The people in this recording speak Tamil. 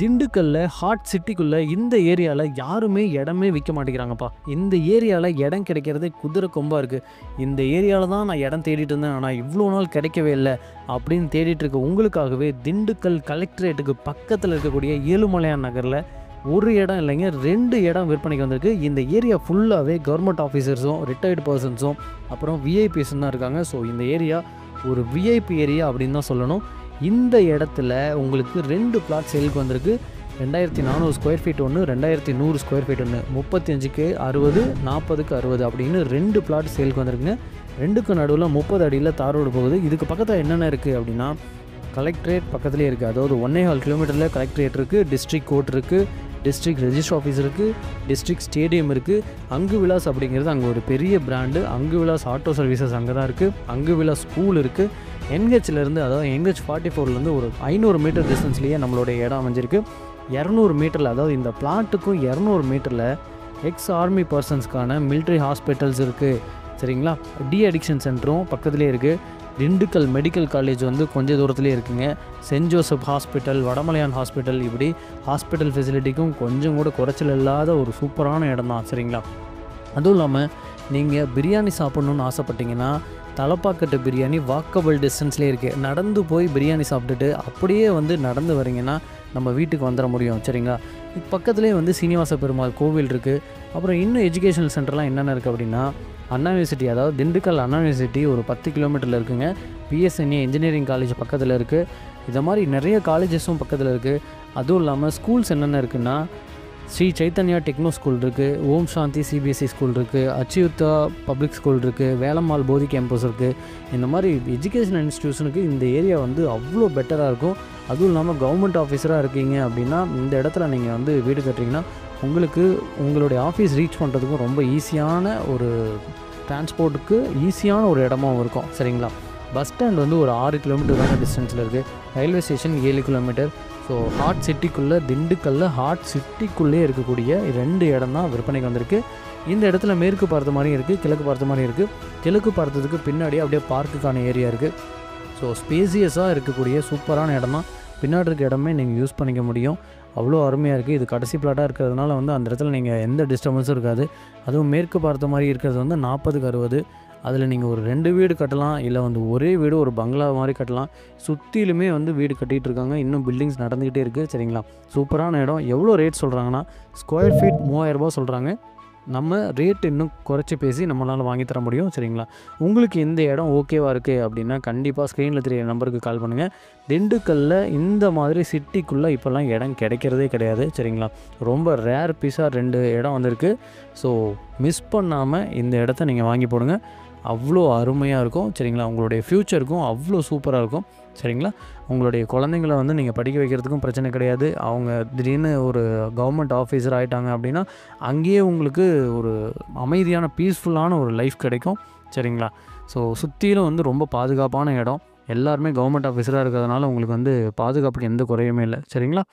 திண்டுக்கல்ல ஹார்ட் சிட்டிக்குள்ள இந்த ஏரியாவில் யாருமே இடமே விற்க மாட்டேங்கிறாங்கப்பா. இந்த ஏரியாவில் இடம் கிடைக்கிறதே குதிரை கொம்பா இருக்குது. இந்த ஏரியாவில் தான் நான் இடம் தேடிட்டு இருந்தேன், ஆனால் இவ்வளோ நாள் கிடைக்கவே இல்லை அப்படின்னு தேடிட்டு இருக்க உங்களுக்காகவே திண்டுக்கல் கலெக்டரேட்டுக்கு பக்கத்தில் இருக்கக்கூடிய ஏழுமலையான் நகரில் ஒரு இடம் இல்லைங்க, 2 இடம் விற்பனைக்கு வந்திருக்கு. இந்த ஏரியா ஃபுல்லாகவே கவர்மெண்ட் ஆஃபீஸர்ஸும் ரிட்டையர்டு பர்சன்ஸும் அப்புறம் விஐபிஸும் தான் இருக்காங்க. ஸோ இந்த ஏரியா ஒரு விஐபி ஏரியா அப்படின்னு தான் சொல்லணும். இந்த இடத்துல உங்களுக்கு 2 பிளாட் சேலுக்கு வந்திருக்கு. 2400 ஸ்கொயர் ஃபீட் ஒன்று, 2100 ஸ்கொயர் ஃபீட் ஒன்று, 35க்கு 60, 40க்கு 60 அப்படின்னு 2 பிளாட் சேலுக்கு வந்திருக்குங்க. 2க்கு நடுவில் 30 அடியில் தார் ரோடு போகுது. இதுக்கு பக்கத்தில் என்னென்ன இருக்குது அப்படின்னா, கலெக்ட்ரேட் பக்கத்துலேயே இருக்குது. அதாவது 1.25 கிலோமீட்டரில் கலெக்ட்ரேட் இருக்குது, டிஸ்ட்ரிக்ட் கோர்ட் இருக்குது, டிஸ்ட்ரிக்ட் ரெஜிஸ்டர் ஆஃபீஸ் இருக்குது, டிஸ்ட்ரிக்ட் ஸ்டேடியம் இருக்குது. அங்கு விலாஸ் அப்படிங்கிறது அங்கே ஒரு பெரிய பிராண்டு. அங்கு விலாஸ் ஆட்டோ சர்வீசஸ் அங்கே தான் இருக்குது. அங்கு விலாஸ் ஸ்கூல் இருக்குது. என்ஹெச்லேருந்து, அதாவது என்ஹெச் 44லேருந்து ஒரு 500 மீட்டர் டிஸ்டன்ஸ்லேயே நம்மளுடைய இடம் அமைஞ்சிருக்கு. 200 மீட்டரில், அதாவது இந்த பிளாட்டுக்கும் 200 மீட்டரில் எக்ஸ் ஆர்மி பர்சன்ஸ்க்கான மிலிட்ரி ஹாஸ்பிட்டல்ஸ் இருக்குது. சரிங்களா? டி அடிக்ஷன் சென்டரும் பக்கத்துலேயே இருக்குது. திண்டுக்கல் மெடிக்கல் காலேஜ் வந்து கொஞ்சம் தூரத்துலேயே இருக்குங்க. Saint Joseph hospital, Vadamalayan hospital, இப்படி ஹாஸ்பிட்டல் ஃபெசிலிட்டிக்கும் கொஞ்சம் கூட குறைச்சல் இல்லாத ஒரு சூப்பரான இடம் தான். சரிங்களா? அதுவும் இல்லாமல் நீங்கள் பிரியாணி சாப்பிட்ணுன்னு ஆசைப்பட்டீங்கன்னா, தலப்பாக்கட்டு பிரியாணி வாக்கபிள் டிஸ்டன்ஸ்லேயே இருக்குது. நடந்து போய் பிரியாணி சாப்பிட்டுட்டு அப்படியே வந்து நடந்து வரீங்கன்னா நம்ம வீட்டுக்கு வந்துட முடியும். சரிங்களா? பக்கத்துலேயே வந்து சீனிவாச பெருமாள் கோவில் இருக்குது. அப்புறம் இன்னும் எஜுகேஷனல் சென்டர்லாம் என்னென்ன இருக்குது அப்படின்னா, அண்ணா யூனிவர்சிட்டி, அதாவது திண்டுக்கல் அண்ணா யூனிவர்சிட்டி ஒரு 10 கிலோமீட்டரில் இருக்குங்க. பிஎஸ்என்ஏ இன்ஜினியரிங் காலேஜ் பக்கத்தில் இருக்குது. இதை மாதிரி நிறைய காலேஜஸும் பக்கத்தில் இருக்குது. அதுவும் இல்லாமல் ஸ்கூல்ஸ் என்னென்ன இருக்குன்னா, ஸ்ரீ சைத்தன்யா டெக்னோ ஸ்கூல் இருக்குது, ஓம் சாந்தி சிபிஎஸ்சி ஸ்கூல் இருக்குது, அச்சியுத்தா பப்ளிக் ஸ்கூல் இருக்குது, வேலம்மாள் போதி கேம்பஸ் இருக்குது. இந்த மாதிரி எஜுகேஷன் இன்ஸ்டியூஷனுக்கு இந்த ஏரியா வந்து அவ்வளோ பெட்டராக இருக்கும். அதுவும் இல்லாமல் கவர்மெண்ட் ஆஃபீஸராக இருக்கீங்க அப்படின்னா இந்த இடத்துல நீங்கள் வந்து வீடு கட்டுறீங்கன்னா உங்களுக்கு உங்களுடைய ஆஃபீஸ் ரீச் பண்ணுறதுக்கும் ரொம்ப ஈஸியான ஒரு டிரான்ஸ்போர்ட்டுக்கு ஈஸியான ஒரு இடமாவும் இருக்கும். சரிங்களா? பஸ் ஸ்டாண்ட் வந்து ஒரு 6 கிலோமீட்டர் தானே டிஸ்டன்ஸில் இருக்குது. Railway station 7 kilometre. So heart சிட்டிக்குள்ளே, திண்டுக்கல்ல ஹார்ட் சிட்டிக்குள்ளே இருக்கக்கூடிய 2 இடம் தான் விற்பனைக்கு வந்திருக்கு. இந்த இடத்துல மேற்கு பார்த்த மாதிரியும் இருக்குது, கிழக்கு பார்த்த மாதிரியும் இருக்குது. கிழக்கு பார்த்ததுக்கு பின்னாடி அப்படியே பார்க்குக்கான ஏரியா இருக்குது. ஸோ ஸ்பேசியஸாக இருக்கக்கூடிய சூப்பரான இடம் தான். பின்னாடி இருக்க இடமே நீங்கள் யூஸ் பண்ணிக்க முடியும். அவ்வளோ அருமையாக இருக்குது. இது கடைசி பிளாட்டாக இருக்கிறதுனால வந்து அந்த இடத்துல நீங்கள் எந்த டிஸ்டர்பன்ஸும் இருக்காது. அதுவும் மேற்கு பார்த்த மாதிரி இருக்கிறது வந்து 40க்கு 60. அதில் நீங்கள் ஒரு 2 வீடு கட்டலாம், இல்லை வந்து ஒரே வீடு ஒரு பங்களா மாதிரி கட்டலாம். சுற்றிலுமே வந்து வீடு கட்டிகிட்டு இருக்காங்க. இன்னும் பில்டிங்ஸ் நடந்துக்கிட்டே இருக்குது. சரிங்களா? சூப்பரான இடம். எவ்வளோ ரேட் சொல்கிறாங்கன்னா, ஸ்கொயர் ஃபீட் 3000 ரூபா சொல்கிறாங்க. நம்ம ரேட் இன்னும் குறைச்சி பேசி நம்மளால் வாங்கி தர முடியும். சரிங்களா? உங்களுக்கு இந்த இடம் ஓகேவா இருக்குது அப்படின்னா கண்டிப்பாக ஸ்க்ரீனில் தெரிய நம்பருக்கு கால் பண்ணுங்கள். திண்டுக்கல்ல இந்த மாதிரி சிட்டிக்குள்ளே இப்போல்லாம் இடம் கிடைக்கிறதே கிடையாது. சரிங்களா? ரொம்ப ரேர் பீஸாக 2 இடம் வந்திருக்கு. ஸோ மிஸ் பண்ணாமல் இந்த இடத்த நீங்கள் வாங்கி போடுங்க. அவ்வளோ அருமையாக இருக்கும். சரிங்களா? உங்களுடைய ஃப்யூச்சருக்கும் அவ்வளோ சூப்பராக இருக்கும். சரிங்களா? உங்களுடைய குழந்தைங்கள வந்து நீங்கள் படிக்க வைக்கிறதுக்கும் பிரச்சனை கிடையாது. அவங்க திடீர்னு ஒரு கவர்மெண்ட் ஆஃபீஸர் ஆகிட்டாங்க அப்படின்னா அங்கேயே உங்களுக்கு ஒரு அமைதியான பீஸ்ஃபுல்லான ஒரு லைஃப் கிடைக்கும். சரிங்களா? ஸோ சுற்றிலும் வந்து ரொம்ப பாதுகாப்பான இடம். எல்லாருமே கவர்மெண்ட் ஆஃபீஸராக இருக்கிறதுனால உங்களுக்கு வந்து பாதுகாப்புக்கு எந்த குறையுமே இல்லை. சரிங்களா?